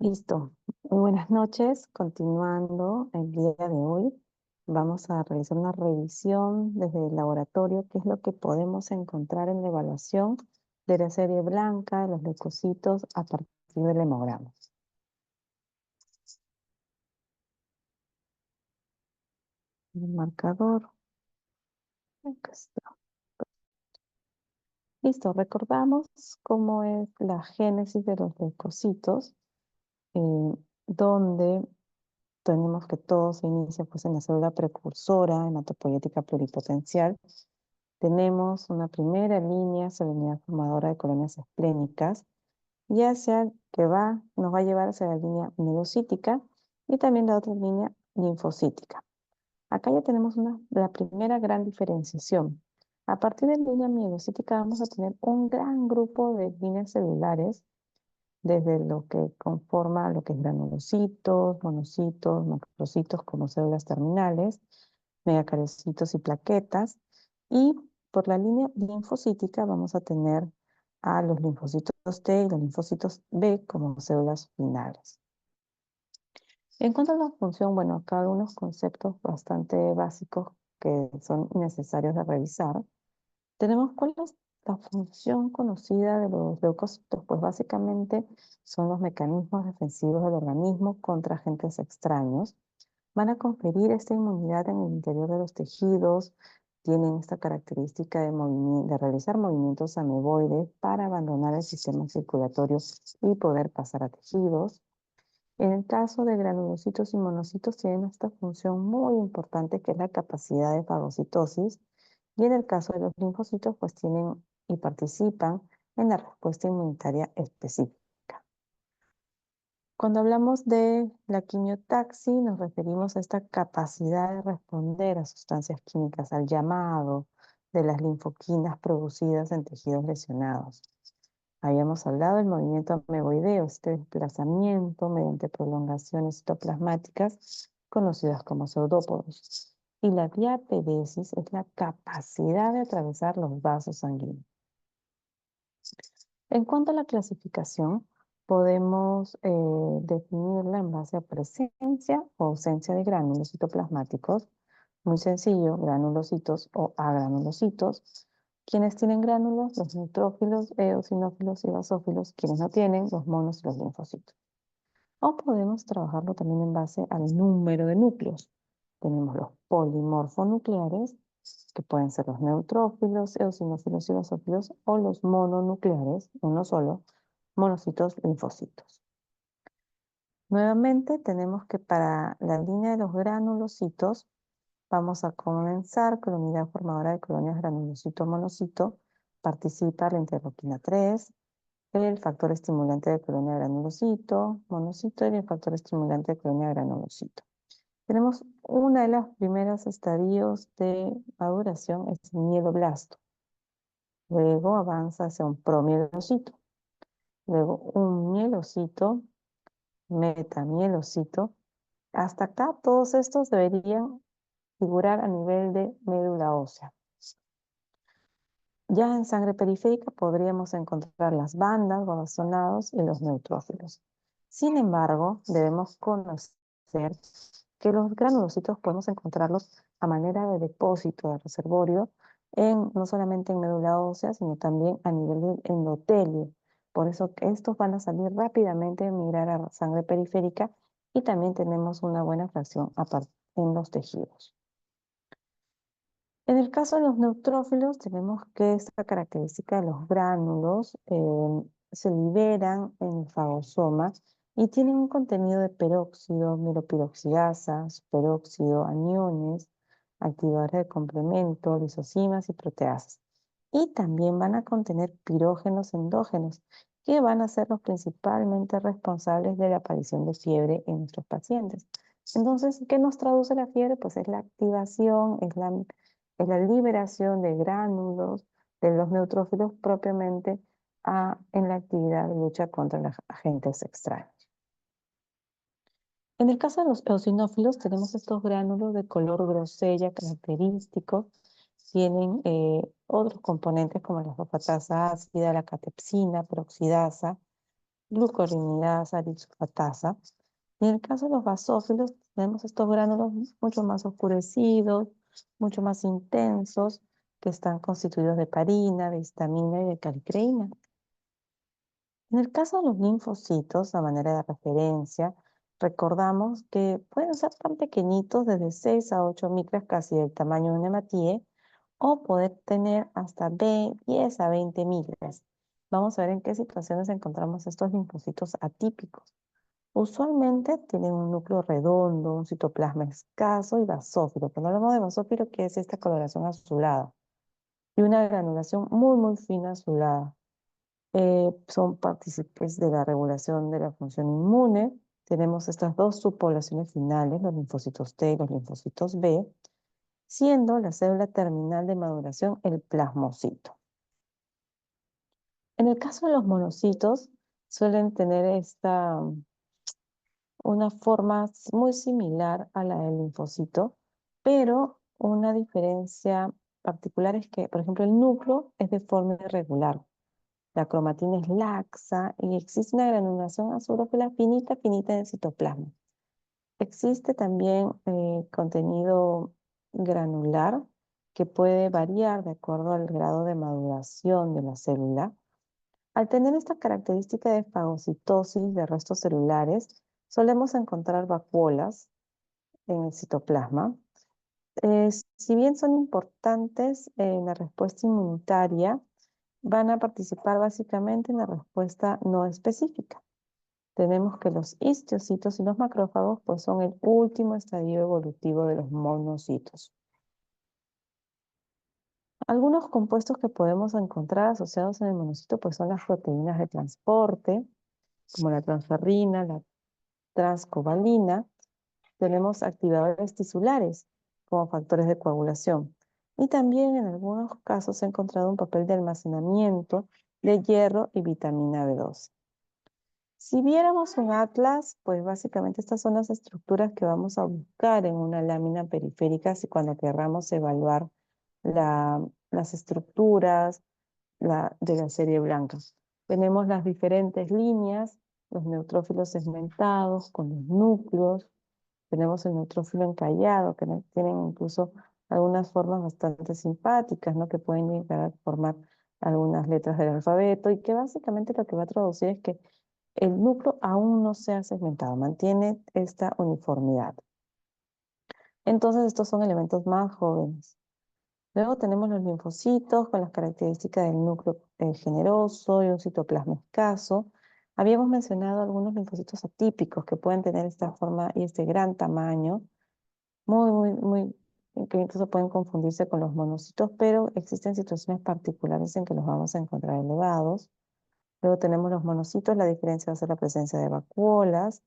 Listo. Muy buenas noches. Continuando el día de hoy, vamos a realizar una revisión desde el laboratorio, qué es lo que podemos encontrar en la evaluación de la serie blanca, de los leucocitos, a partir del hemograma. El marcador. Acá está. Listo. Recordamos cómo es la génesis de los leucocitos, donde tenemos que todo se inicia pues, en la célula precursora, hematopoyética pluripotencial. Tenemos una primera línea, unidad formadora de colonias esplénicas, y hacia que nos va a llevar hacia la línea mielocítica y también la otra línea linfocítica. Acá ya tenemos la primera gran diferenciación. A partir de la línea mielocítica vamos a tener un gran grupo de líneas celulares, desde lo que conforma lo que es granulocitos, monocitos, macrocitos como células terminales, megacariocitos y plaquetas. Y por la línea linfocítica vamos a tener a los linfocitos T y los linfocitos B como células finales. En cuanto a la función, bueno, acá algunos conceptos bastante básicos que son necesarios de revisar. Tenemos cuál es la función conocida de los leucocitos. Pues básicamente son los mecanismos defensivos del organismo contra agentes extraños. Van a conferir esta inmunidad en el interior de los tejidos, tienen esta característica de realizar movimientos ameboides para abandonar el sistema circulatorio y poder pasar a tejidos. En el caso de granulocitos y monocitos tienen esta función muy importante que es la capacidad de fagocitosis, y en el caso de los linfocitos pues tienen y participan en la respuesta inmunitaria específica. Cuando hablamos de la quimiotaxis, nos referimos a esta capacidad de responder a sustancias químicas, al llamado de las linfoquinas producidas en tejidos lesionados. Habíamos hablado del movimiento ameboideo, este desplazamiento mediante prolongaciones citoplasmáticas conocidas como pseudópodos. Y la diapedesis es la capacidad de atravesar los vasos sanguíneos. En cuanto a la clasificación, podemos definirla en base a presencia o ausencia de gránulos citoplasmáticos. Muy sencillo, granulocitos o agranulocitos. Quienes tienen gránulos, los neutrófilos, eosinófilos y basófilos. Quienes no tienen, los monos y los linfocitos. O podemos trabajarlo también en base al número de núcleos. Tenemos los polimorfonucleares, que pueden ser los neutrófilos, eosinófilos y basófilos, o los mononucleares, uno solo, monocitos, linfocitos. Nuevamente tenemos que para la línea de los granulocitos vamos a comenzar con la unidad formadora de colonias granulocito-monocito. Participa la interleuquina 3, el factor estimulante de colonia granulocito, monocito, y el factor estimulante de colonia granulocito. Tenemos una de las primeras estadios de maduración, es el mieloblasto. Luego avanza hacia un promielocito. Luego un mielocito, metamielocito. Hasta acá todos estos deberían figurar a nivel de médula ósea. Ya en sangre periférica podríamos encontrar las bandas, basonados y los neutrófilos. Sin embargo, debemos conocer que los granulocitos podemos encontrarlos a manera de depósito de reservorio, no solamente en médula ósea, sino también a nivel del endotelio. Por eso que estos van a salir rápidamente, migrar a sangre periférica, y también tenemos una buena fracción en los tejidos. En el caso de los neutrófilos, tenemos que esta característica de los gránulos se liberan en el fagosoma y tienen un contenido de peróxido, miropiroxidasa, superóxido, aniones, activadores de complemento, lisosimas y proteasas. Y también van a contener pirógenos endógenos, que van a ser los principalmente responsables de la aparición de fiebre en nuestros pacientes. Entonces, ¿qué nos traduce la fiebre? Pues es la activación, es la liberación de gránulos de los neutrófilos propiamente en la actividad de lucha contra los agentes extraños. En el caso de los eosinófilos tenemos estos gránulos de color grosella característicos. Tienen otros componentes como la fosfatasa ácida, la catepsina, peroxidasa, glucorinidasa, disfatasa. Y en el caso de los basófilos, tenemos estos gránulos mucho más oscurecidos, mucho más intensos, que están constituidos de heparina, de histamina y de calicreína. En el caso de los linfocitos, a manera de referencia, recordamos que pueden ser tan pequeñitos, desde 6 a 8 micras, casi del tamaño de una hematíe, o poder tener hasta 10 a 20 micras. Vamos a ver en qué situaciones encontramos estos linfocitos atípicos. Usualmente tienen un núcleo redondo, un citoplasma escaso y basófilo. Cuando hablamos de basófilo, que es esta coloración azulada, y una granulación muy, muy fina azulada. Son partícipes de la regulación de la función inmune. Tenemos estas dos subpoblaciones finales, los linfocitos T y los linfocitos B, siendo la célula terminal de maduración el plasmocito. En el caso de los monocitos, suelen tener una forma muy similar a la del linfocito, pero una diferencia particular es que, por ejemplo, el núcleo es de forma irregular. La cromatina es laxa y existe una granulación azulófila finita, finita en el citoplasma. Existe también contenido granular que puede variar de acuerdo al grado de maduración de la célula. Al tener esta característica de fagocitosis de restos celulares, solemos encontrar vacuolas en el citoplasma. Si bien son importantes en la respuesta inmunitaria, van a participar básicamente en la respuesta no específica. Tenemos que los histocitos y los macrófagos pues son el último estadio evolutivo de los monocitos. Algunos compuestos que podemos encontrar asociados en el monocito pues son las proteínas de transporte, como la transferrina, la transcobalina. Tenemos activadores tisulares, como factores de coagulación. Y también en algunos casos se ha encontrado un papel de almacenamiento de hierro y vitamina B12. Si viéramos un atlas, pues básicamente estas son las estructuras que vamos a buscar en una lámina periférica si cuando querramos evaluar las estructuras de la serie blanca. Tenemos las diferentes líneas, los neutrófilos segmentados con los núcleos. Tenemos el neutrófilo encallado, que tienen incluso algunas formas bastante simpáticas, ¿no? Que pueden llegar a formar algunas letras del alfabeto y que básicamente lo que va a traducir es que el núcleo aún no se ha segmentado, mantiene esta uniformidad. Entonces, estos son elementos más jóvenes. Luego tenemos los linfocitos con las características del núcleo generoso y un citoplasma escaso. Habíamos mencionado algunos linfocitos atípicos que pueden tener esta forma y este gran tamaño, que incluso pueden confundirse con los monocitos, pero existen situaciones particulares en que los vamos a encontrar elevados. Luego tenemos los monocitos, la diferencia va a ser la presencia de vacuolas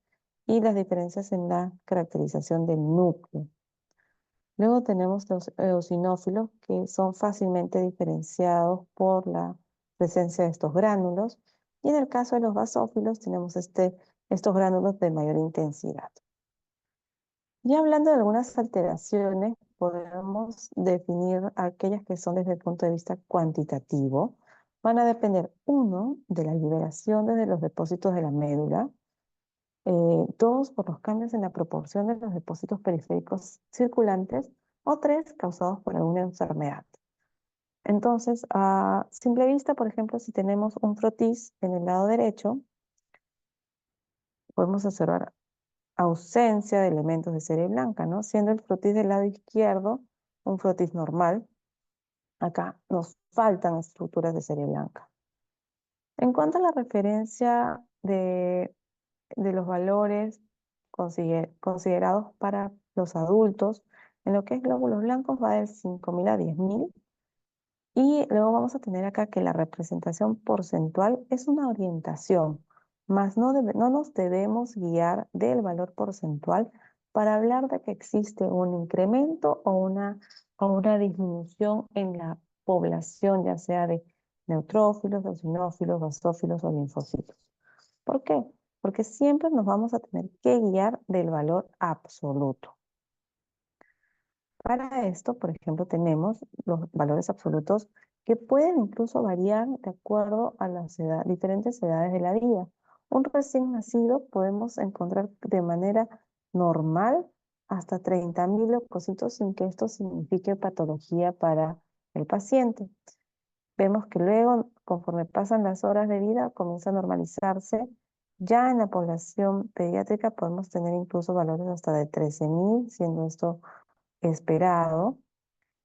y las diferencias en la caracterización del núcleo. Luego tenemos los eosinófilos, que son fácilmente diferenciados por la presencia de estos gránulos. Y en el caso de los basófilos tenemos estos gránulos de mayor intensidad. Ya hablando de algunas alteraciones, podemos definir aquellas que son desde el punto de vista cuantitativo. Van a depender, uno, de la liberación desde los depósitos de la médula, dos, por los cambios en la proporción de los depósitos periféricos circulantes, o tres, causados por alguna enfermedad. Entonces, a simple vista, por ejemplo, si tenemos un frotis en el lado derecho, podemos observar ausencia de elementos de serie blanca, ¿no? Siendo el frotis del lado izquierdo un frotis normal, acá nos faltan estructuras de serie blanca. En cuanto a la referencia de los valores considerados para los adultos, en lo que es glóbulos blancos va de 5.000 a 10.000. Y luego vamos a tener acá que la representación porcentual es una orientación, mas no nos debemos guiar del valor porcentual para hablar de que existe un incremento o una disminución en la población, ya sea de neutrófilos, eosinófilos, basófilos o linfocitos. ¿Por qué? Porque siempre nos vamos a tener que guiar del valor absoluto. Para esto, por ejemplo, tenemos los valores absolutos que pueden incluso variar de acuerdo a las diferentes edades de la vida. Un recién nacido podemos encontrar de manera normal hasta 30.000 leucocitos sin que esto signifique patología para el paciente. Vemos que luego, conforme pasan las horas de vida, comienza a normalizarse. Ya en la población pediátrica podemos tener incluso valores hasta de 13.000, siendo esto esperado.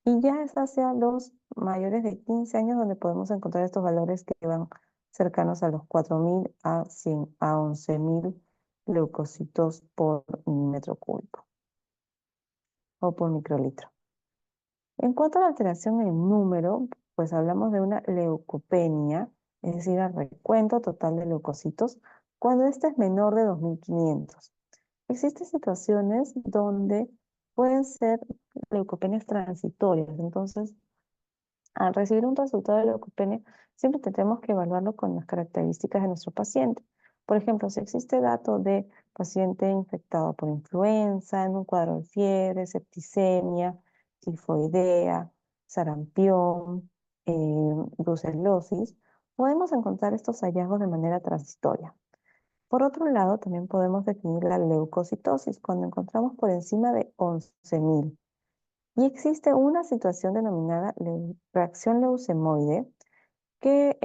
Y ya es hacia los mayores de 15 años donde podemos encontrar estos valores que van cercanos a los 4.000 a 100, a 11.000 leucocitos por milímetro cúbico o por microlitro. En cuanto a la alteración en el número, pues hablamos de una leucopenia, es decir, el recuento total de leucocitos, cuando este es menor de 2.500. Existen situaciones donde pueden ser leucopenias transitorias, entonces al recibir un resultado de leucopenia, siempre tendremos que evaluarlo con las características de nuestro paciente. Por ejemplo, si existe dato de paciente infectado por influenza, en un cuadro de fiebre, septicemia, tifoidea, sarampión, brucelosis, podemos encontrar estos hallazgos de manera transitoria. Por otro lado, también podemos definir la leucocitosis cuando encontramos por encima de 11.000. Y existe una situación denominada reacción leucemoide que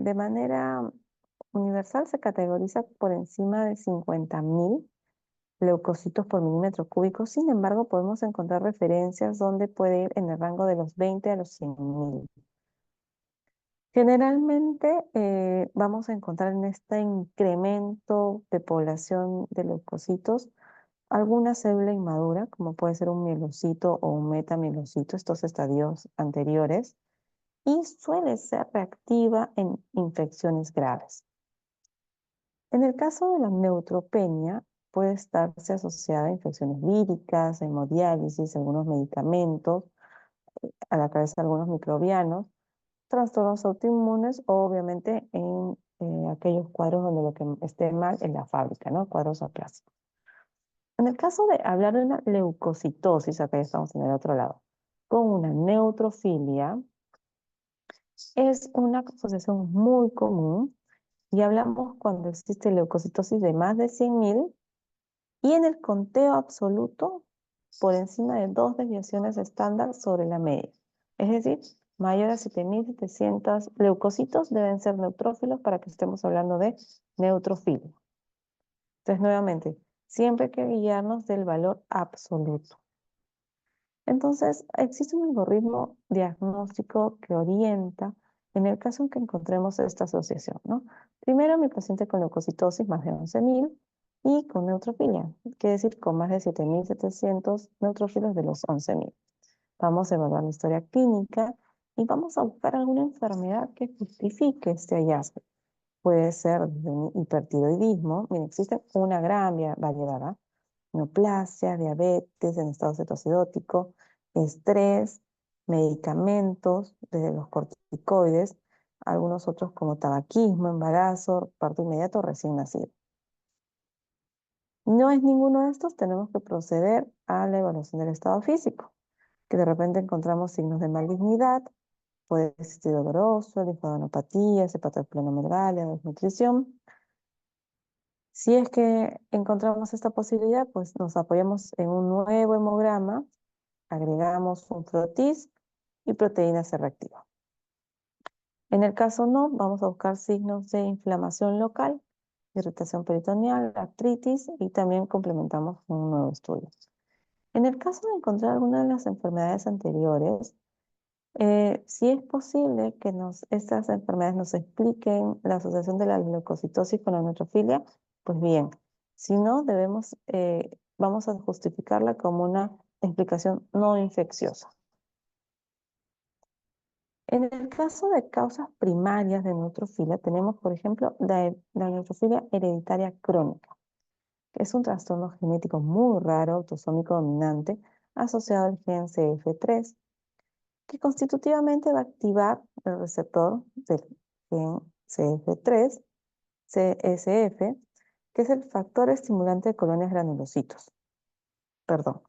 de manera universal se categoriza por encima de 50.000 leucocitos por milímetro cúbico. Sin embargo, podemos encontrar referencias donde puede ir en el rango de los 20 a los 100.000. Generalmente vamos a encontrar en este incremento de población de leucocitos alguna célula inmadura, como puede ser un mielocito o un metamielocito, estos estadios anteriores, y suele ser reactiva en infecciones graves. En el caso de la neutropenia, puede estarse asociada a infecciones víricas, hemodiálisis, algunos medicamentos, a la cabeza de algunos microbianos, trastornos autoinmunes o obviamente en aquellos cuadros donde lo que esté mal es la fábrica, ¿no? Cuadros aplásicos. En el caso de hablar de una leucocitosis, acá ya estamos en el otro lado, con una neutrofilia, es una asociación muy común y hablamos cuando existe leucocitosis de más de 100.000 y en el conteo absoluto por encima de 2 desviaciones estándar sobre la media. Es decir, mayor a 7.700 leucocitos deben ser neutrófilos para que estemos hablando de neutrofilia. Entonces, nuevamente, siempre hay que guiarnos del valor absoluto. Entonces, existe un algoritmo diagnóstico que orienta en el caso en que encontremos esta asociación, ¿no? Primero, mi paciente con leucocitosis más de 11.000 y con neutrofilia, quiere decir con más de 7.700 neutrófilos de los 11.000. Vamos a evaluar la historia clínica y vamos a buscar alguna enfermedad que justifique este hallazgo. Puede ser de un hipertiroidismo. Miren, existe una gran variedad, ¿ah? Neoplasia, diabetes en estado cetoacidótico, estrés, medicamentos, desde los corticoides, algunos otros como tabaquismo, embarazo, parto inmediato, recién nacido. No es ninguno de estos, tenemos que proceder a la evaluación del estado físico, que de repente encontramos signos de malignidad, puede existir dolor óseo, linfadenopatía, hepatoesplenomegalia, desnutrición. Si es que encontramos esta posibilidad, pues nos apoyamos en un nuevo hemograma, agregamos un frotis y proteína C reactiva. En el caso no, vamos a buscar signos de inflamación local, irritación peritoneal, artritis y también complementamos con un nuevo estudio. En el caso de encontrar alguna de las enfermedades anteriores, si es posible que estas enfermedades nos expliquen la asociación de la leucocitosis con la neutrofilia, pues bien. Si no, vamos a justificarla como una explicación no infecciosa. En el caso de causas primarias de neutrofilia, tenemos, por ejemplo, la neutrofilia hereditaria crónica, que es un trastorno genético muy raro, autosómico dominante, asociado al gen CF3, que constitutivamente va a activar el receptor del gen CF3, CSF, que es el factor estimulante de colonias granulocitos. Perdón,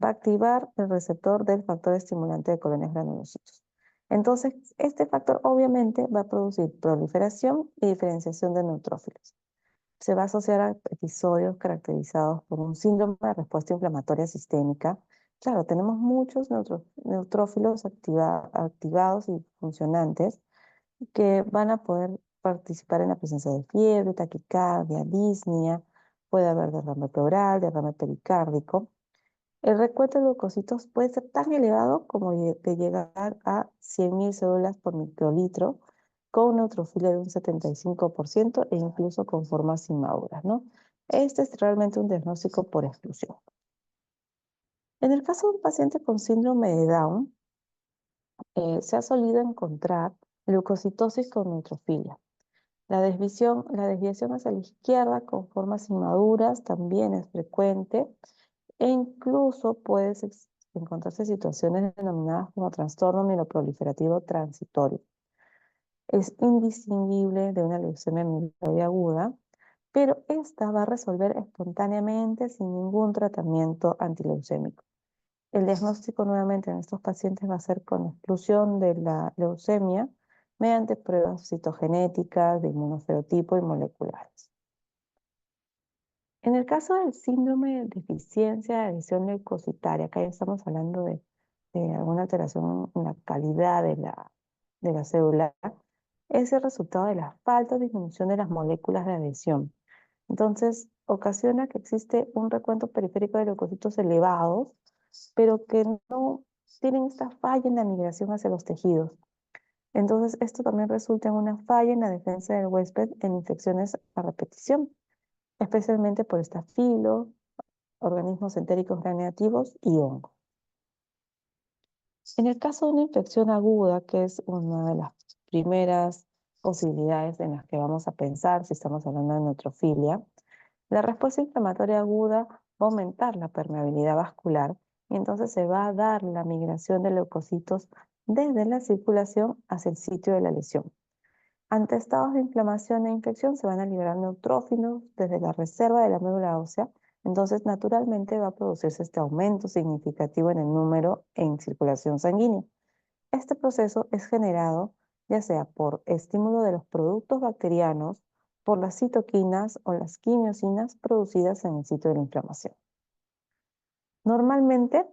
va a activar el receptor del factor estimulante de colonias granulocitos. Entonces, este factor obviamente va a producir proliferación y diferenciación de neutrófilos. se va a asociar a episodios caracterizados por un síndrome de respuesta inflamatoria sistémica. Claro, tenemos muchos neutrófilos activados y funcionantes que van a poder participar en la presencia de fiebre, taquicardia, disnea, puede haber derrame pleural, derrame pericárdico. El recuento de leucocitos puede ser tan elevado como de llegar a 100.000 células por microlitro, con neutrofilia de un 75% e incluso con formas inmaduras, ¿no? Este es realmente un diagnóstico por exclusión. En el caso de un paciente con síndrome de Down, se ha solido encontrar leucocitosis con neutrofilia. La desviación hacia la izquierda con formas inmaduras también es frecuente e incluso encontrarse situaciones denominadas como trastorno mieloproliferativo transitorio. Es indistinguible de una leucemia mieloide aguda, pero esta va a resolver espontáneamente sin ningún tratamiento antileucémico. El diagnóstico nuevamente en estos pacientes va a ser con exclusión de la leucemia mediante pruebas citogenéticas, de inmunofenotipo y moleculares. En el caso del síndrome de deficiencia de adhesión leucocitaria, acá ya estamos hablando de alguna alteración en la calidad de la célula, es el resultado de la falta o disminución de las moléculas de adhesión. Entonces, ocasiona que existe un recuento periférico de leucocitos elevados, pero que no tienen esta falla en la migración hacia los tejidos. Entonces, esto también resulta en una falla en la defensa del huésped en infecciones a repetición, especialmente por estafilo, organismos entéricos gram negativos y hongos. En el caso de una infección aguda, que es una de las primeras posibilidades en las que vamos a pensar si estamos hablando de neutrofilia, la respuesta inflamatoria aguda va a aumentar la permeabilidad vascular y entonces se va a dar la migración de leucocitos desde la circulación hacia el sitio de la lesión. Ante estados de inflamación e infección se van a liberar neutrófilos desde la reserva de la médula ósea, entonces naturalmente va a producirse este aumento significativo en el número en circulación sanguínea. Este proceso es generado ya sea por estímulo de los productos bacterianos, por las citoquinas o las quimiosinas producidas en el sitio de la inflamación. Normalmente,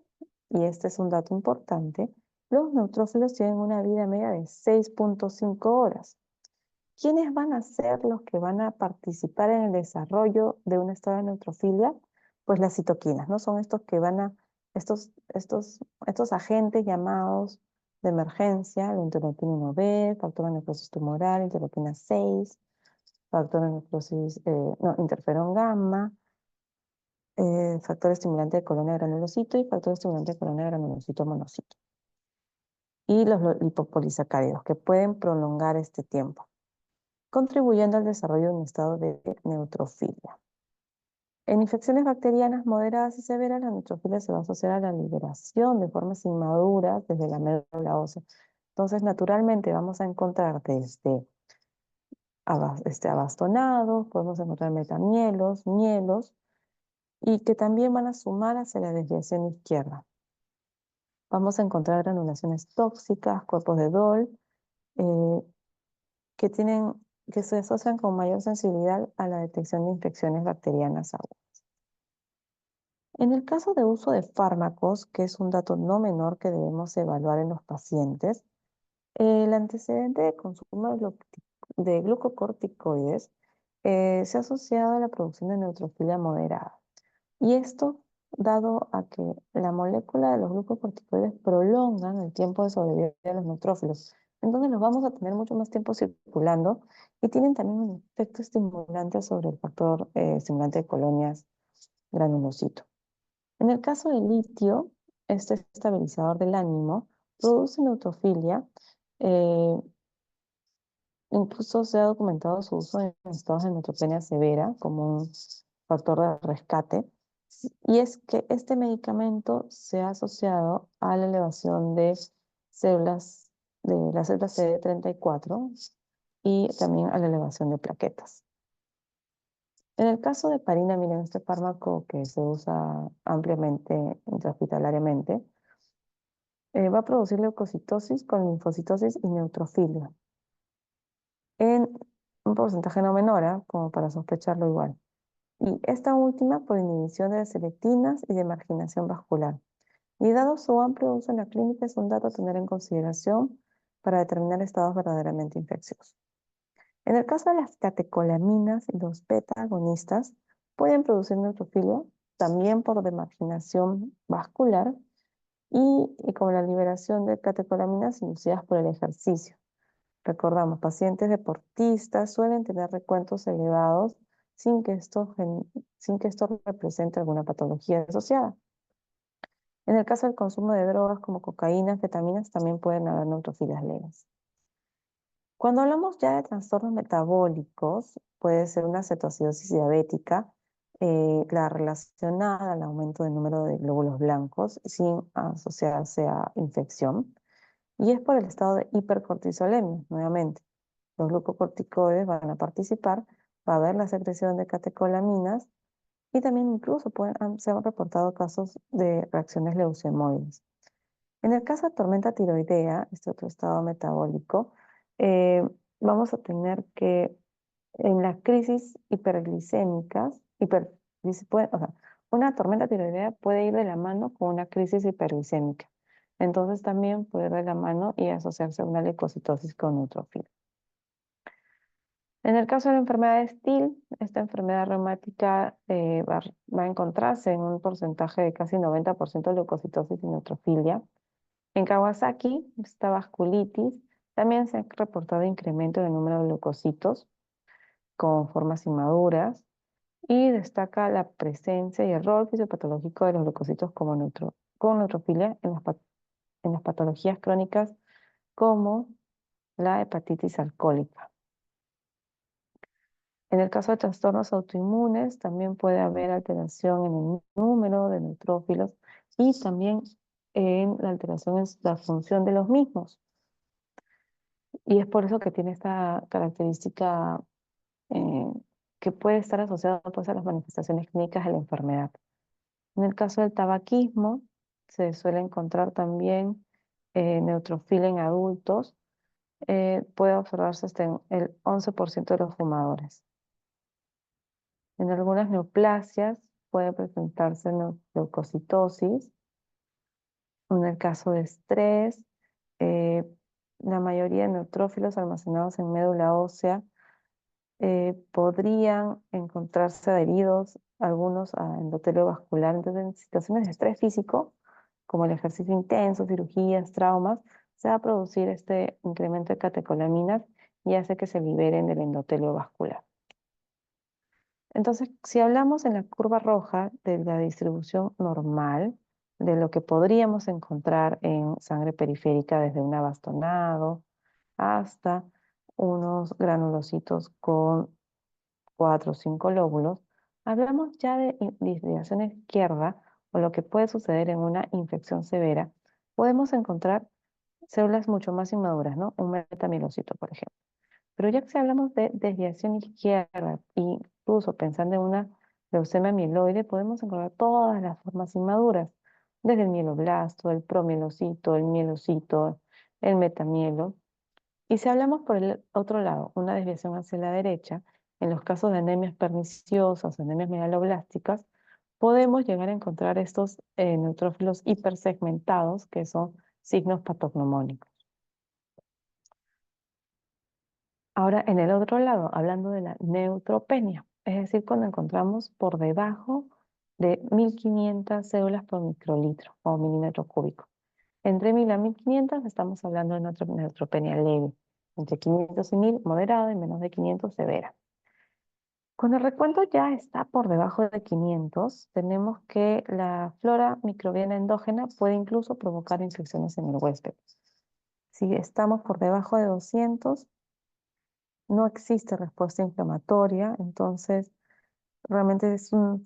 y este es un dato importante, los neutrófilos tienen una vida media de 6.5 horas. ¿Quiénes van a ser los que van a participar en el desarrollo de un estado de neutrofilia? Pues las citoquinas, ¿no? Son estos que van a, estos agentes llamados de emergencia, la interleuquina 1B, factor de necrosis tumoral, interleuquina 6, factor de necrosis, no, interferón gamma, factor estimulante de colonia de granulocito y factor estimulante de colonia de granulocito monocito. Y los lipopolisacáridos que pueden prolongar este tiempo, contribuyendo al desarrollo de un estado de neutrofilia. En infecciones bacterianas moderadas y severas, la neutrofilia se va a asociar a la liberación de formas inmaduras desde la médula ósea. Entonces, naturalmente vamos a encontrar desde abastonados, podemos encontrar metamielos, mielos, y que también van a sumar hacia la desviación izquierda. Vamos a encontrar granulaciones tóxicas, cuerpos de Dol, eh, que se asocian con mayor sensibilidad a la detección de infecciones bacterianas agudas. En el caso de uso de fármacos, que es un dato no menor que debemos evaluar en los pacientes, el antecedente de consumo de glucocorticoides se ha asociado a la producción de neutrofilia moderada. Y esto dado a que la molécula de los glucocorticoides prolongan el tiempo de sobrevida de los neutrófilos. Entonces los vamos a tener mucho más tiempo circulando y tienen también un efecto estimulante sobre el factor estimulante de colonias granulocito. En el caso del litio, este estabilizador del ánimo produce neutrofilia. eh, Incluso se ha documentado su uso en estados de neutropenia severa como un factor de rescate. Y es que este medicamento se ha asociado a la elevación de células, de las células CD34 y también a la elevación de plaquetas. En el caso de parina, miren, este fármaco que se usa ampliamente intrahospitalariamente, va a producir leucocitosis con linfocitosis y neutrofilia. En un porcentaje no menor, ¿ah? Como para sospecharlo igual. Y esta última por inhibición de selectinas y de marginación vascular. Y dado su amplio uso en la clínica, es un dato a tener en consideración para determinar estados verdaderamente infecciosos. En el caso de las catecolaminas y los beta-agonistas, pueden producir neutrofilia también por demarginación vascular y con la liberación de catecolaminas inducidas por el ejercicio. Recordamos, pacientes deportistas suelen tener recuentos elevados sin que esto represente alguna patología asociada. En el caso del consumo de drogas como cocaína, anfetaminas, también pueden haber neutrófilas leves. Cuando hablamos ya de trastornos metabólicos, puede ser una cetoacidosis diabética, la relacionada al aumento del número de glóbulos blancos sin asociarse a infección. Y es por el estado de hipercortisolemia, nuevamente. Los glucocorticoides van a participar, va a haber la secreción de catecolaminas y también incluso se han reportado casos de reacciones leucemoides. En el caso de tormenta tiroidea, este otro estado metabólico, eh, vamos a tener que en las crisis hiperglicémicas, o sea, una tormenta tiroidea puede ir de la mano con una crisis hiperglicémica. Entonces también puede ir de la mano y asociarse a una leucocitosis con neutrofilia. En el caso de la enfermedad de Still, esta enfermedad reumática va a encontrarse en un porcentaje de casi 90% de leucocitosis y neutrofilia. En Kawasaki, esta vasculitis, también se ha reportado incremento en el número de leucocitos con formas inmaduras y destaca la presencia y el rol fisiopatológico de los leucocitos con neutrofilia en las patologías crónicas como la hepatitis alcohólica. En el caso de trastornos autoinmunes, también puede haber alteración en el número de neutrófilos y también en la alteración en la función de los mismos. Y es por eso que tiene esta característica eh, que puede estar asociada pues, a las manifestaciones clínicas de la enfermedad. En el caso del tabaquismo, se suele encontrar también neutrofilia en adultos. Puede observarse hasta en el 11% de los fumadores. En algunas neoplasias puede presentarse leucocitosis. En el caso de estrés, eh, la mayoría de neutrófilos almacenados en médula ósea podrían encontrarse adheridos algunos a endotelio vascular. Entonces, en situaciones de estrés físico, como el ejercicio intenso, cirugías, traumas, se va a producir este incremento de catecolaminas y hace que se liberen del endotelio vascular. Entonces, si hablamos en la curva roja de la distribución normal, de lo que podríamos encontrar en sangre periférica desde un abastonado hasta unos granulocitos con 4 o 5 lóbulos, hablamos ya de desviación izquierda o lo que puede suceder en una infección severa. Podemos encontrar células mucho más inmaduras, ¿no? Un metamielocito, por ejemplo. Pero ya que si hablamos de desviación izquierda, incluso pensando en una leucemia mieloide, podemos encontrar todas las formas inmaduras, desde el mieloblasto, el promielocito, el mielocito, el metamielo. Y si hablamos por el otro lado, una desviación hacia la derecha, en los casos de anemias perniciosas, anemias megaloblásticas, podemos llegar a encontrar estos neutrófilos hipersegmentados, que son signos patognomónicos. Ahora, en el otro lado, hablando de la neutropenia, es decir, cuando encontramos por debajo de 1500 células por microlitro o milímetro cúbico. Entre 1000 a 1500 estamos hablando de neutropenia leve. Entre 500 y 1000 moderada y menos de 500 severa. Cuando el recuento ya está por debajo de 500, tenemos que la flora microbiana endógena puede incluso provocar infecciones en el huésped. Si estamos por debajo de 200, no existe respuesta inflamatoria, entonces realmente es un,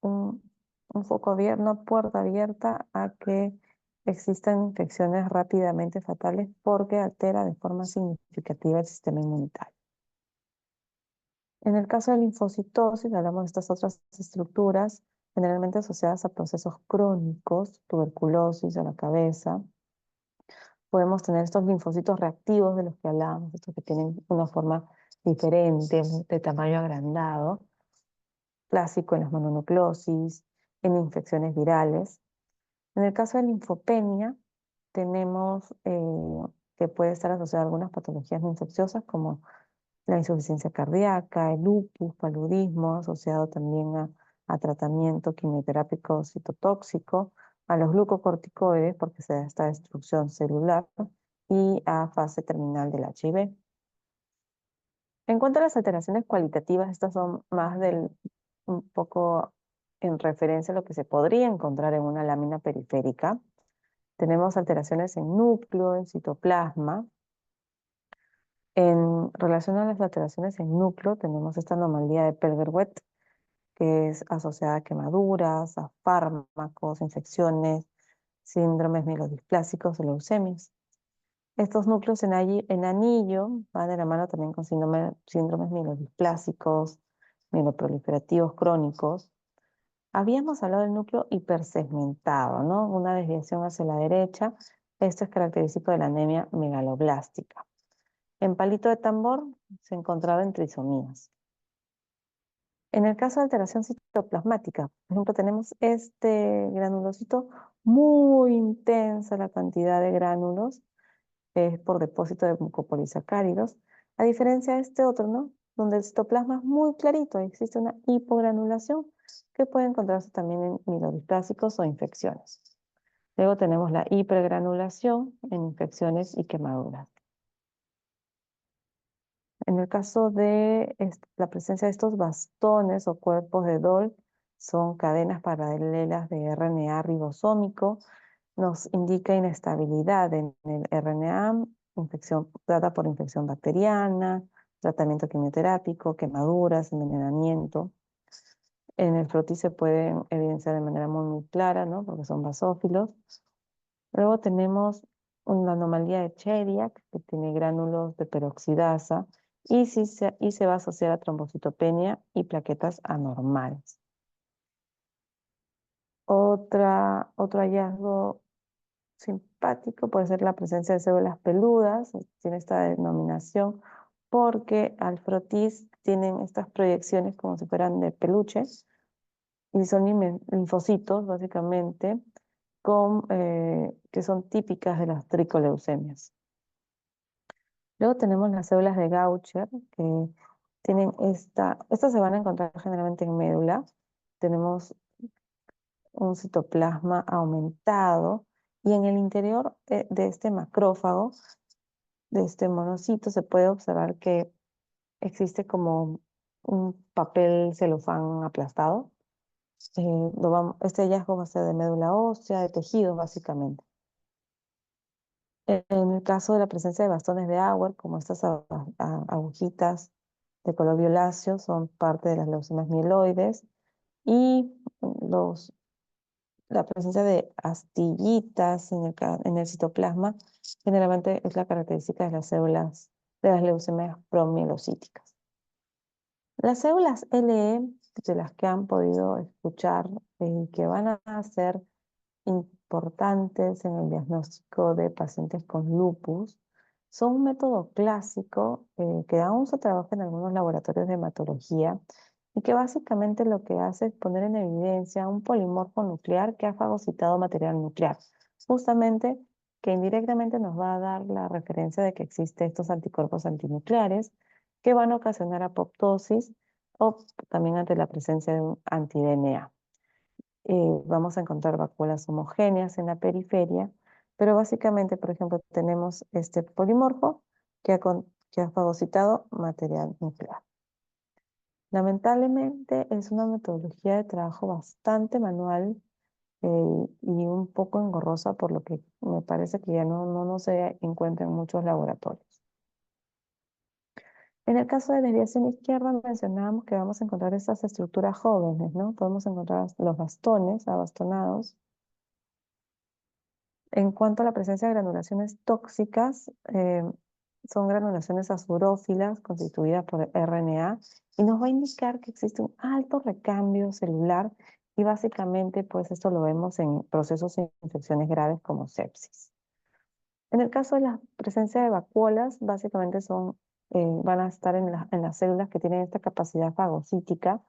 un foco abierto, una puerta abierta a que existan infecciones rápidamente fatales porque altera de forma significativa el sistema inmunitario. En el caso de linfocitosis, hablamos de estas otras estructuras generalmente asociadas a procesos crónicos, tuberculosis de la cabeza, Podemos tener estos linfocitos reactivos de los que hablábamos, estos que tienen una forma diferente, de tamaño agrandado, clásico en las mononucleosis, en infecciones virales. En el caso de linfopenia, tenemos que puede estar asociada a algunas patologías no infecciosas como la insuficiencia cardíaca, el lupus, paludismo, asociado también a tratamiento quimioterápico citotóxico, a los glucocorticoides porque se da esta destrucción celular y a fase terminal del HIV. En cuanto a las alteraciones cualitativas, estas son más un poco en referencia a lo que se podría encontrar en una lámina periférica. Tenemos alteraciones en núcleo, en citoplasma. En relación a las alteraciones en núcleo, tenemos esta anomalía de Pelger-Wett, que es asociada a quemaduras, a fármacos, infecciones, síndromes mielodisplásicos o leucemias. Estos núcleos en anillo van de la mano también con síndromes mielodisplásicos, mieloproliferativos crónicos. Habíamos hablado del núcleo hipersegmentado, ¿no? Una desviación hacia la derecha. Esto es característico de la anemia megaloblástica. En palito de tambor se encontraba en trisomías. En el caso de alteración citoplasmática, por ejemplo, tenemos este granulocito muy intensa, la cantidad de gránulos es por depósito de mucopolisacáridos, a diferencia de este otro, ¿no? Donde el citoplasma es muy clarito, existe una hipogranulación que puede encontrarse también en mielodisplasicos o infecciones. Luego tenemos la hipergranulación en infecciones y quemaduras. En el caso de la presencia de estos bastones o cuerpos de Dol, son cadenas paralelas de RNA ribosómico, nos indica inestabilidad en el RNA, infección dada por infección bacteriana, tratamiento quimioterápico, quemaduras, envenenamiento. En el frotis se pueden evidenciar de manera muy clara, ¿no? Porque son basófilos. Luego tenemos una anomalía de Chediak, que tiene gránulos de peroxidasa, y se va a asociar a trombocitopenia y plaquetas anormales. Otro hallazgo simpático puede ser la presencia de células peludas, tiene esta denominación porque al frotis tienen estas proyecciones como si fueran de peluches y son linfocitos básicamente que son típicas de las tricoleucemias. Luego tenemos las células de Gaucher que tienen estas se van a encontrar generalmente en médula. Tenemos un citoplasma aumentado y en el interior de este macrófago, de este monocito, se puede observar que existe como un papel celofán aplastado. Este hallazgo va a ser de médula ósea, de tejidos básicamente. En el caso de la presencia de bastones de Auer, como estas agujitas de color violáceo, son parte de las leucemias mieloides y la presencia de astillitas en el citoplasma generalmente es la característica de las células de las leucemias promielocíticas. Las células LE, de las que han podido escuchar y que van a ser importantes en el diagnóstico de pacientes con lupus, son un método clásico que aún se trabaja en algunos laboratorios de hematología y que básicamente lo que hace es poner en evidencia un polimorfo nuclear que ha fagocitado material nuclear, justamente que indirectamente nos va a dar la referencia de que existen estos anticuerpos antinucleares que van a ocasionar apoptosis o también ante la presencia de un anti-DNA. Vamos a encontrar vacuolas homogéneas en la periferia, pero básicamente, por ejemplo, tenemos este polimorfo que ha fagocitado material nuclear. Lamentablemente es una metodología de trabajo bastante manual y un poco engorrosa, por lo que me parece que ya no se encuentra en muchos laboratorios. En el caso de desviación izquierda mencionábamos que vamos a encontrar estas estructuras jóvenes, ¿no? Podemos encontrar los bastones abastonados. En cuanto a la presencia de granulaciones tóxicas, son granulaciones azurófilas constituidas por RNA y nos va a indicar que existe un alto recambio celular y básicamente pues esto lo vemos en procesos de infecciones graves como sepsis. En el caso de la presencia de vacuolas, básicamente van a estar en las células que tienen esta capacidad fagocítica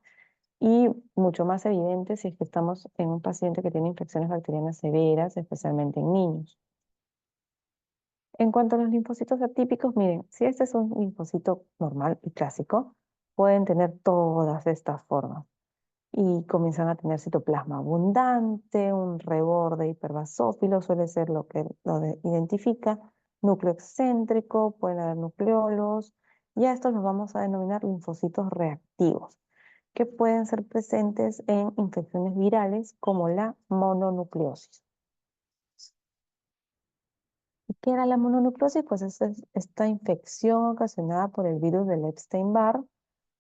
y mucho más evidente si es que estamos en un paciente que tiene infecciones bacterianas severas, especialmente en niños. En cuanto a los linfocitos atípicos, miren, si este es un linfocito normal y clásico, pueden tener todas estas formas y comienzan a tener citoplasma abundante, un reborde hiperbasófilo, suele ser identifica, núcleo excéntrico, pueden haber nucleolos, y a estos los vamos a denominar linfocitos reactivos, que pueden ser presentes en infecciones virales como la mononucleosis. ¿Y qué era la mononucleosis? Pues es esta infección ocasionada por el virus del Epstein-Barr,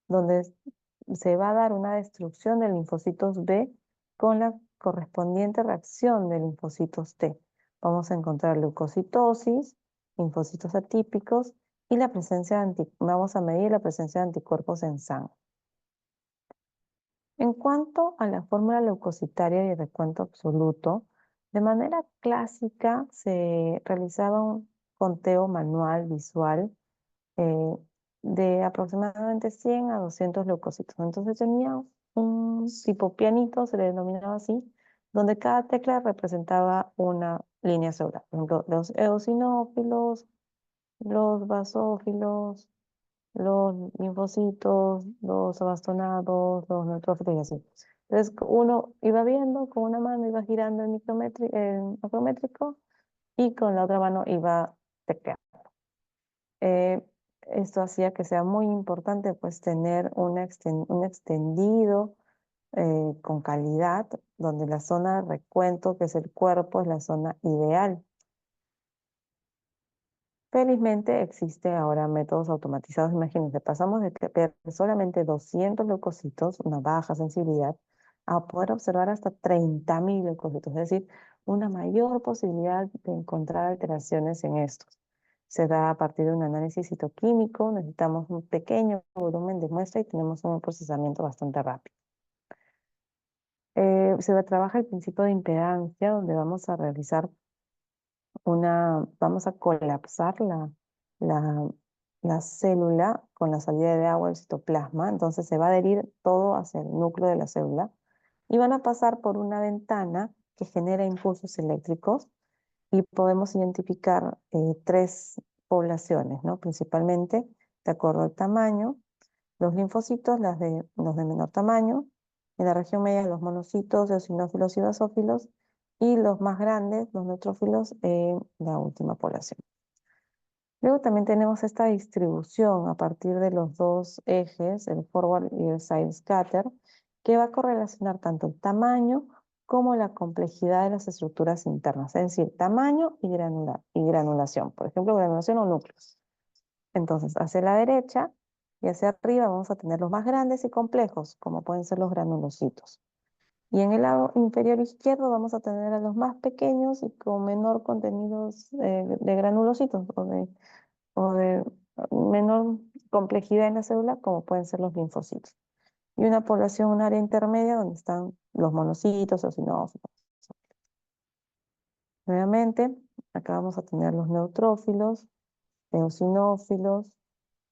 donde se va a dar una destrucción de linfocitos B con la correspondiente reacción de linfocitos T. Vamos a encontrar leucocitosis, linfocitos atípicos y vamos a medir la presencia de anticuerpos en sangre. En cuanto a la fórmula leucocitaria y recuento absoluto, de manera clásica se realizaba un conteo manual visual eh, de aproximadamente 100 a 200 leucocitos. Entonces tenía un tipo pianito, se le denominaba así, donde cada tecla representaba una línea celular. Por ejemplo, los eosinófilos, los basófilos, los linfocitos, los abastonados, los neutrófilos y así. Entonces uno iba viendo, con una mano iba girando el macrométrico y con la otra mano iba tecleando. Eh, Esto hacía que sea muy importante pues tener un extendido con calidad, donde la zona de recuento, que es el cuerpo, es la zona ideal. Felizmente existen ahora métodos automatizados. Imagínense, pasamos de ver solamente 200 leucocitos, una baja sensibilidad, a poder observar hasta 30.000 leucocitos, es decir, una mayor posibilidad de encontrar alteraciones en estos. Se da a partir de un análisis citoquímico, necesitamos un pequeño volumen de muestra y tenemos un procesamiento bastante rápido. Trabaja el principio de impedancia, donde vamos a realizar vamos a colapsar la, la célula con la salida de agua del citoplasma, entonces se va a adherir todo hacia el núcleo de la célula y van a pasar por una ventana que genera impulsos eléctricos y podemos identificar tres poblaciones, ¿no? Principalmente de acuerdo al tamaño, los linfocitos, los de menor tamaño, en la región media los monocitos, eosinófilos y basófilos, y los más grandes, los neutrófilos, en la última población. Luego también tenemos esta distribución a partir de los dos ejes, el forward y el side scatter, que va a correlacionar tanto el tamaño como la complejidad de las estructuras internas, es decir, tamaño y granulación. Por ejemplo, granulación o núcleos. Entonces, hacia la derecha y hacia arriba vamos a tener los más grandes y complejos, como pueden ser los granulocitos. Y en el lado inferior izquierdo vamos a tener a los más pequeños y con menor contenido de granulocitos o de menor complejidad en la célula, como pueden ser los linfocitos. Y una población, un área intermedia donde están los monocitos, eosinófilos. Nuevamente, acá vamos a tener los neutrófilos, eosinófilos,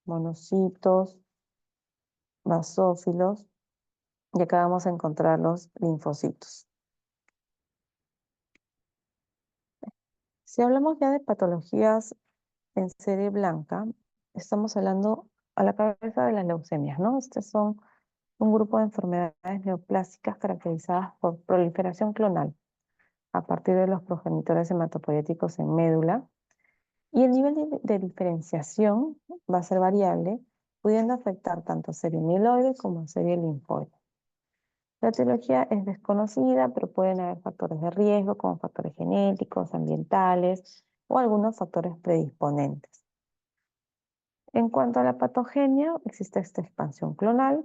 monocitos, basófilos, y acá vamos a encontrar los linfocitos. Si hablamos ya de patologías en serie blanca, estamos hablando a la cabeza de las leucemias, ¿no? Estos son un grupo de enfermedades neoplásicas caracterizadas por proliferación clonal a partir de los progenitores hematopoyéticos en médula, y el nivel de diferenciación va a ser variable, pudiendo afectar tanto a serie mieloide como a serie linfoide. La etiología es desconocida, pero pueden haber factores de riesgo como factores genéticos, ambientales o algunos factores predisponentes. En cuanto a la patogenia, existe esta expansión clonal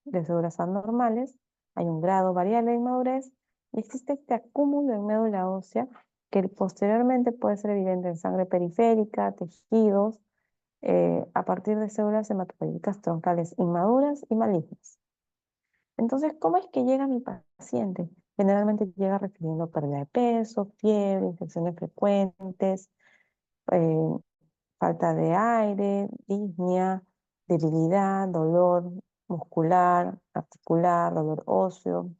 de células anormales, hay un grado variable de inmadurez y existe este acúmulo en médula ósea que posteriormente puede ser evidente en sangre periférica, tejidos, a partir de células hematopoyéticas troncales inmaduras y malignas. Entonces, ¿cómo es que llega mi paciente? Generalmente llega refiriendo pérdida de peso, fiebre, infecciones frecuentes, eh, falta de aire, disnea, debilidad, dolor muscular, articular, dolor óseo.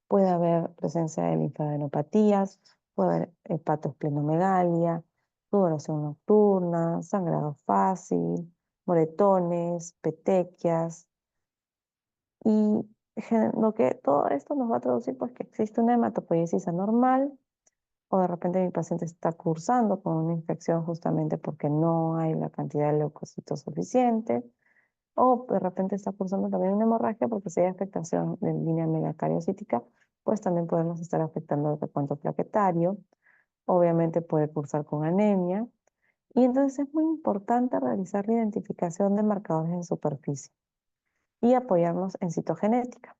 Puede haber presencia de linfadenopatías, puede haber hepatoesplenomegalia, sudoración nocturna, sangrado fácil, moretones, petequias. Y lo que todo esto nos va a traducir pues que existe una hematopoiesis anormal o de repente mi paciente está cursando con una infección justamente porque no hay la cantidad de leucocitos suficiente, o de repente está cursando también una hemorragia porque si hay afectación de línea megacariocítica, pues también podemos estar afectando el recuento plaquetario. Obviamente puede cursar con anemia. Y entonces es muy importante realizar la identificación de marcadores en superficie y apoyarnos en citogenética.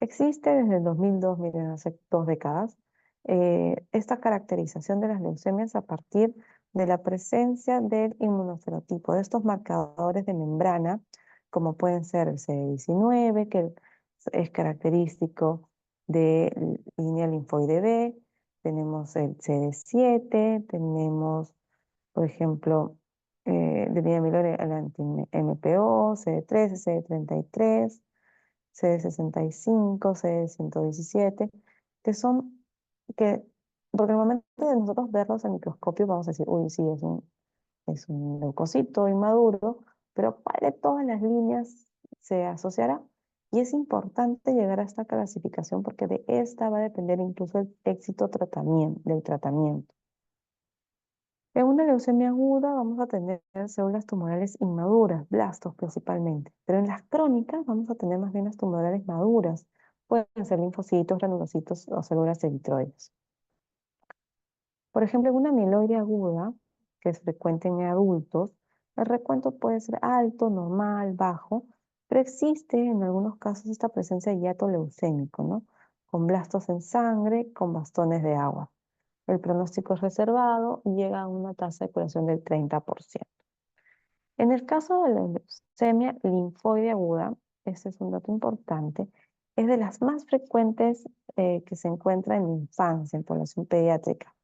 Existe desde el 2002, miren, hace 2 décadas, esta caracterización de las leucemias a partir de la presencia del inmunofenotipo, de estos marcadores de membrana, como pueden ser el CD19, que es característico de línea linfoide B, tenemos el CD7, tenemos, por ejemplo, de línea amiloide el anti-MPO, CD13, CD33, CD65, CD117, que son que, porque al momento de nosotros verlos en microscopio vamos a decir, uy, sí, es un leucocito inmaduro, pero ¿cuál de todas las líneas se asociará? Y es importante llegar a esta clasificación porque de esta va a depender incluso el éxito del tratamiento. En una leucemia aguda vamos a tener células tumorales inmaduras, blastos principalmente, pero en las crónicas vamos a tener más bien las tumorales maduras. Pueden ser linfocitos, granulocitos o células eritroides. Por ejemplo, en una amiloide aguda, que es frecuente en adultos, el recuento puede ser alto, normal, bajo, pero existe en algunos casos esta presencia de hiato leucémico, ¿no? Con blastos en sangre, con bastones de agua. El pronóstico es reservado y llega a una tasa de curación del 30%. En el caso de la leucemia linfoide aguda, este es un dato importante, es de las más frecuentes que se encuentra en la infancia, en población pediátrica.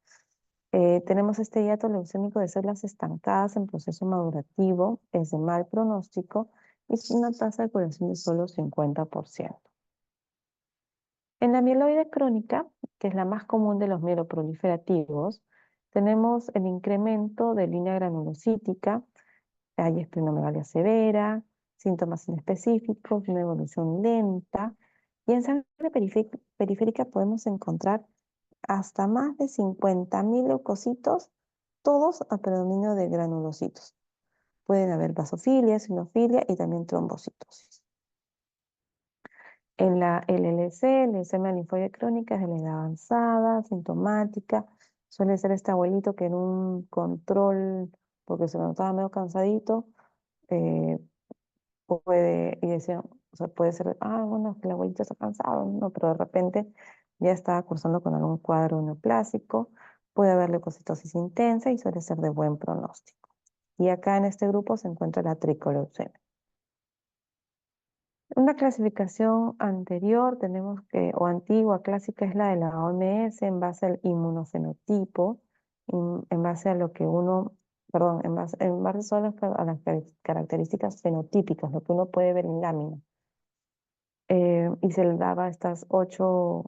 Tenemos este hiato leucémico de células estancadas en proceso madurativo, es de mal pronóstico y es una tasa de curación de solo 50%. En la mieloide crónica, que es la más común de los mieloproliferativos, tenemos el incremento de línea granulocítica, hay esplenomegalia severa, síntomas inespecíficos, una evolución lenta, y en sangre periférica podemos encontrar hasta más de 50.000 leucocitos, todos a predominio de granulocitos. Pueden haber basofilia, sinofilia y también trombocitosis. En la LLC, leucemia linfoide crónica es de la edad avanzada, sintomática. Suele ser este abuelito que en un control, porque se lo notaba medio cansadito, eh, y decía, o sea, puede ser, bueno, es que el abuelito está cansado, no, pero de repente ya está cursando con algún cuadro neoplásico, puede haber leucocitosis intensa y suele ser de buen pronóstico. Y acá en este grupo se encuentra la tricoleucemia. Una clasificación anterior tenemos que, o antigua, clásica, es la de la OMS en base al inmunofenotipo, en base a lo que uno, perdón, en base solo a las características fenotípicas, lo que uno puede ver en lámina. Y se le daba estas ocho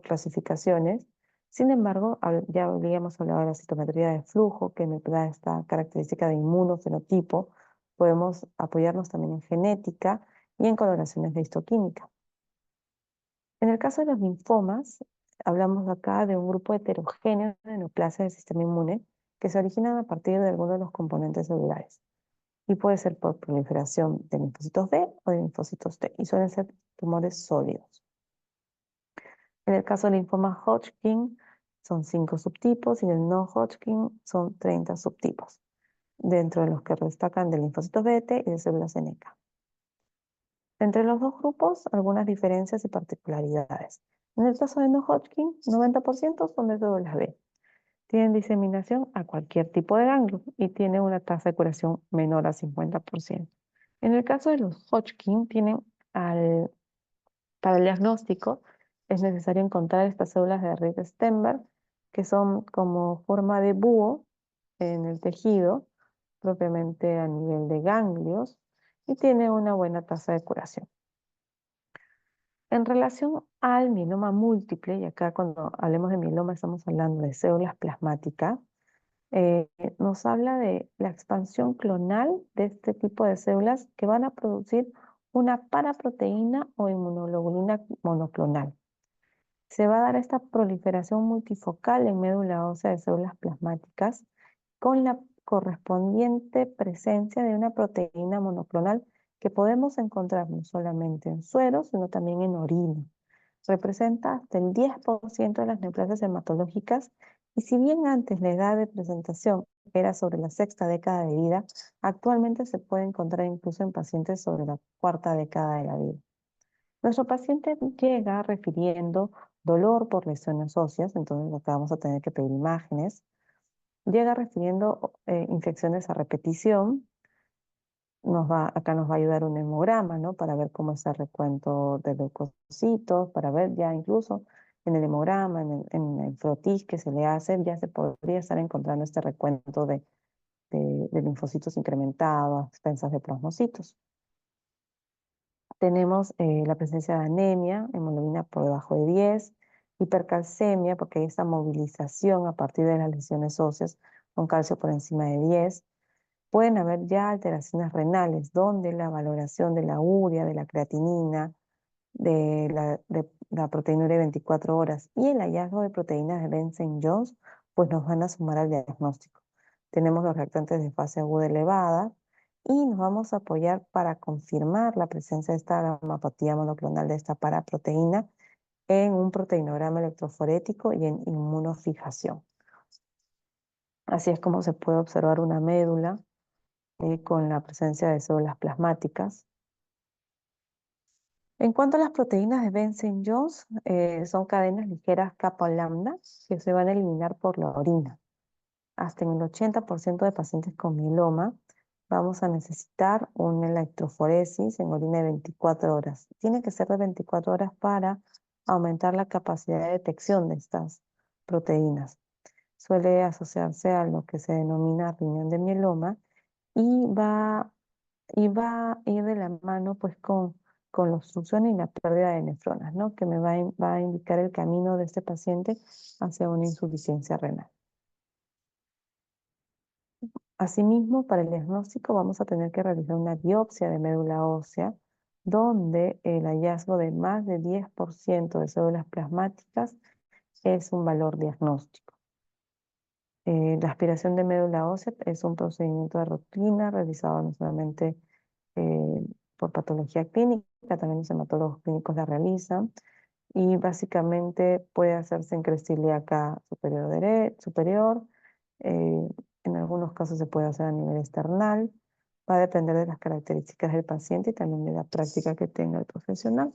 clasificaciones. Sin embargo, ya habíamos hablado de la citometría de flujo, que me da esta característica de inmunofenotipo. Podemos apoyarnos también en genética y en coloraciones de histoquímica. En el caso de los linfomas, hablamos acá de un grupo heterogéneo de neoplasia del sistema inmune que se originan a partir de alguno de los componentes celulares. Y puede ser por proliferación de linfocitos B o de linfocitos T, y suelen ser tumores sólidos. En el caso del linfoma Hodgkin, son 5 subtipos y en el no Hodgkin son 30 subtipos, dentro de los que destacan de linfocitos BT y de células NK. Entre los dos grupos, algunas diferencias y particularidades. En el caso de no Hodgkin, 90% son de células B. Tienen diseminación a cualquier tipo de ganglio y tienen una tasa de curación menor a 50%. En el caso de los Hodgkin, para el diagnóstico es necesario encontrar estas células de Reed-Steinberg que son como forma de búho en el tejido, propiamente a nivel de ganglios, y tiene una buena tasa de curación. En relación al mieloma múltiple, y acá cuando hablemos de mieloma estamos hablando de células plasmáticas, eh, nos habla de la expansión clonal de este tipo de células que van a producir una paraproteína o inmunoglobulina monoclonal. Se va a dar esta proliferación multifocal en médula ósea de células plasmáticas con la correspondiente presencia de una proteína monoclonal que podemos encontrar no solamente en suero, sino también en orina. Representa hasta el 10% de las neoplasias hematológicas y si bien antes la edad de presentación era sobre la sexta década de vida, actualmente se puede encontrar incluso en pacientes sobre la cuarta década de la vida. Nuestro paciente llega refiriendo dolor por lesiones óseas, entonces acá vamos a tener que pedir imágenes. Llega refiriendo infecciones a repetición. Acá nos va a ayudar un hemograma, ¿no? Para ver cómo es el recuento de leucocitos, para ver ya incluso en el hemograma, en el frotis que se le hace, ya se podría estar encontrando este recuento de linfocitos incrementados a expensas de plasmocitos. Tenemos la presencia de anemia, hemoglobina por debajo de 10, hipercalcemia, porque hay esta movilización a partir de las lesiones óseas con calcio por encima de 10. Pueden haber ya alteraciones renales, donde la valoración de la urea, de la creatinina, de la proteinuria de 24 horas y el hallazgo de proteínas de Benson-Jones, pues nos van a sumar al diagnóstico. Tenemos los reactantes de fase aguda elevada y nos vamos a apoyar para confirmar la presencia de esta gamapatía monoclonal de esta paraproteína en un proteinograma electroforético y en inmunofijación. Así es como se puede observar una médula con la presencia de células plasmáticas. En cuanto a las proteínas de Benson-Jones, son cadenas ligeras kappa lambda que se van a eliminar por la orina. Hasta en el 80% de pacientes con mieloma vamos a necesitar una electroforesis en orina de 24 horas. Tiene que ser de 24 horas para aumentar la capacidad de detección de estas proteínas. Suele asociarse a lo que se denomina riñón de mieloma y va a ir de la mano pues con la obstrucción y la pérdida de nefronas, ¿no? Que me va a indicar el camino de este paciente hacia una insuficiencia renal. Asimismo, para el diagnóstico vamos a tener que realizar una biopsia de médula ósea, donde el hallazgo de más de 10% de células plasmáticas es un valor diagnóstico. La aspiración de médula ósea es un procedimiento de rutina realizado no solamente eh, por patología clínica, también los hematólogos clínicos la realizan y básicamente puede hacerse en cresta ilíaca superior, eh, en algunos casos se puede hacer a nivel external, va a depender de las características del paciente y también de la práctica que tenga el profesional.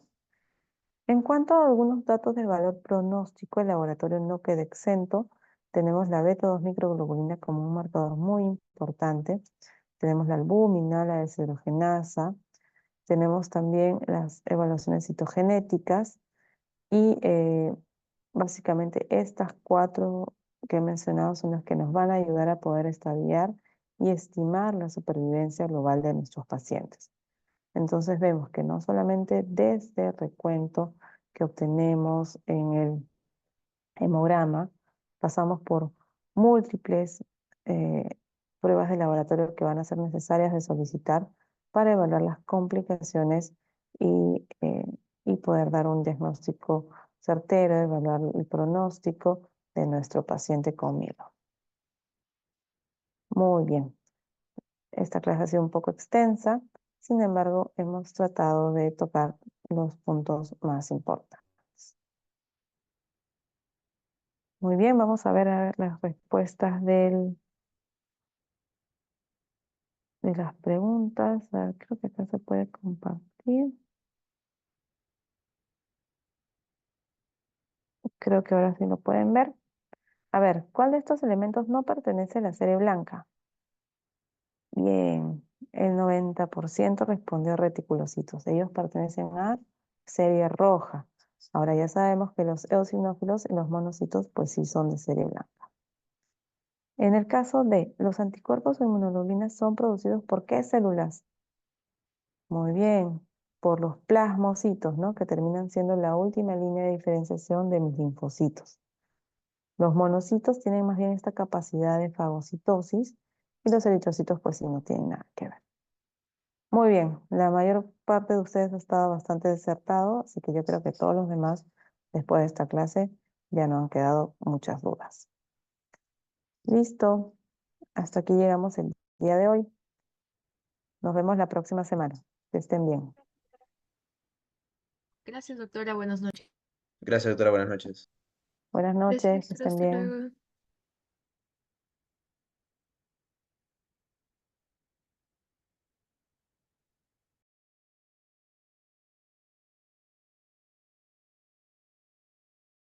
En cuanto a algunos datos de valor pronóstico, el laboratorio no queda exento. Tenemos la beta-2 microglobulina como un marcador muy importante. Tenemos la albúmina, la deshidrogenasa. Tenemos también las evaluaciones citogenéticas y básicamente estas cuatro que he mencionado son las que nos van a ayudar a poder estadiar y estimar la supervivencia global de nuestros pacientes. Entonces vemos que no solamente desde el recuento que obtenemos en el hemograma, pasamos por múltiples eh, pruebas de laboratorio que van a ser necesarias de solicitar para evaluar las complicaciones y poder dar un diagnóstico certero, evaluar el pronóstico de nuestro paciente con mieloma. Muy bien. Esta clase ha sido un poco extensa, sin embargo, hemos tratado de tocar los puntos más importantes. Muy bien, vamos a ver las respuestas de las preguntas. A ver, creo que acá se puede compartir. Creo que ahora sí lo pueden ver. A ver, ¿cuál de estos elementos no pertenece a la serie blanca? Bien, el 90% respondió reticulocitos. Ellos pertenecen a serie roja. Ahora ya sabemos que los eosinófilos y los monocitos pues sí son de serie blanca. En el caso de los anticuerpos o inmunoglobulinas son producidos por ¿qué células? Muy bien, por los plasmocitos, ¿no? Que terminan siendo la última línea de diferenciación de mis linfocitos. Los monocitos tienen más bien esta capacidad de fagocitosis y los eritrocitos pues sí no tienen nada que ver. Muy bien, la mayor parte de ustedes ha estado bastante desertado, así que yo creo que todos los demás, después de esta clase, ya no han quedado muchas dudas. Listo, hasta aquí llegamos el día de hoy. Nos vemos la próxima semana. Que estén bien. Gracias, doctora. Buenas noches. Gracias, doctora. Buenas noches. Buenas noches, Gracias, que estén hasta bien. luego.